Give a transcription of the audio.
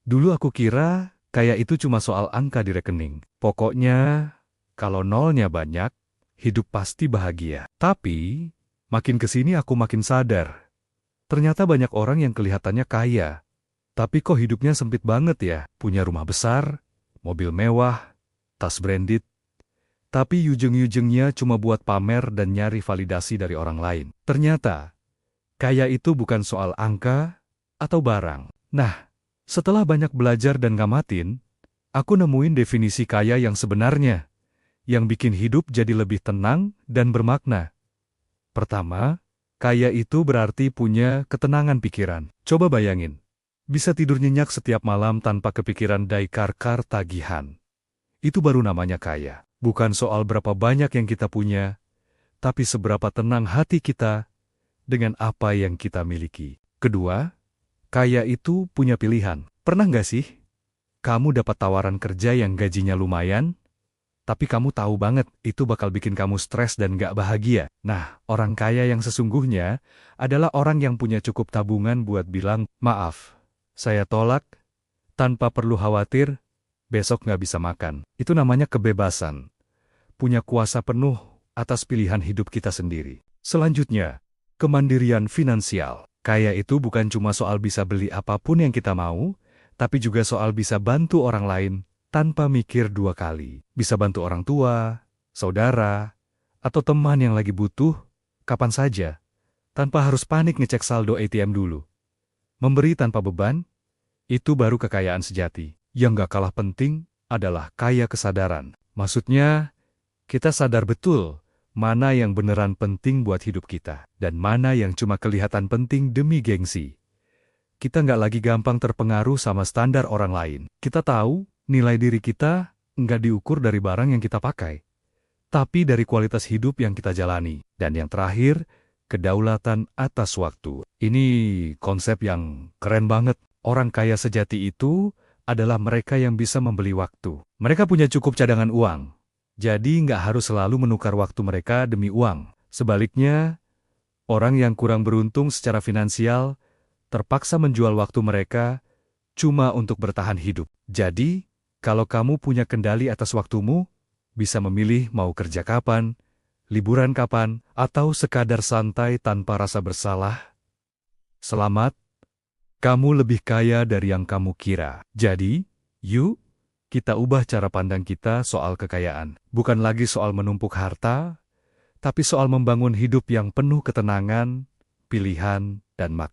Dulu aku kira kaya itu cuma soal angka di rekening. Pokoknya, kalau nolnya banyak, hidup pasti bahagia. Tapi, makin kesini aku makin sadar. Ternyata banyak orang yang kelihatannya kaya. Tapi kok hidupnya sempit banget ya? Punya rumah besar, mobil mewah, tas branded. Tapi ujung-ujungnya cuma buat pamer dan nyari validasi dari orang lain. Ternyata, kaya itu bukan soal angka atau barang. Nah, setelah banyak belajar dan ngamatin, aku nemuin definisi kaya yang sebenarnya, yang bikin hidup jadi lebih tenang dan bermakna. Pertama, kaya itu berarti punya ketenangan pikiran. Coba bayangin, bisa tidur nyenyak setiap malam tanpa kepikiran daikar-kar tagihan. Itu baru namanya kaya. Bukan soal berapa banyak yang kita punya, tapi seberapa tenang hati kita dengan apa yang kita miliki. Kedua, kaya itu punya pilihan. Pernah nggak sih, kamu dapat tawaran kerja yang gajinya lumayan, tapi kamu tahu banget itu bakal bikin kamu stres dan nggak bahagia? Nah, orang kaya yang sesungguhnya adalah orang yang punya cukup tabungan buat bilang, maaf, saya tolak, tanpa perlu khawatir, besok nggak bisa makan. Itu namanya kebebasan. Punya kuasa penuh atas pilihan hidup kita sendiri. Selanjutnya, kemandirian finansial. Kaya itu bukan cuma soal bisa beli apapun yang kita mau, tapi juga soal bisa bantu orang lain tanpa mikir dua kali. Bisa bantu orang tua, saudara, atau teman yang lagi butuh, kapan saja, tanpa harus panik ngecek saldo ATM dulu. Memberi tanpa beban, itu baru kekayaan sejati. Yang gak kalah penting adalah kaya kesadaran. Maksudnya, kita sadar betul mana yang beneran penting buat hidup kita, dan mana yang cuma kelihatan penting demi gengsi. Kita nggak lagi gampang terpengaruh sama standar orang lain. Kita tahu nilai diri kita nggak diukur dari barang yang kita pakai, tapi dari kualitas hidup yang kita jalani. Dan yang terakhir, kedaulatan atas waktu. Ini konsep yang keren banget. Orang kaya sejati itu adalah mereka yang bisa membeli waktu. Mereka punya cukup cadangan uang. Jadi nggak harus selalu menukar waktu mereka demi uang. Sebaliknya, orang yang kurang beruntung secara finansial terpaksa menjual waktu mereka cuma untuk bertahan hidup. Jadi, kalau kamu punya kendali atas waktumu, bisa memilih mau kerja kapan, liburan kapan, atau sekadar santai tanpa rasa bersalah. Selamat, kamu lebih kaya dari yang kamu kira. Jadi, yuk, kita ubah cara pandang kita soal kekayaan. Bukan lagi soal menumpuk harta, tapi soal membangun hidup yang penuh ketenangan, pilihan, dan makna.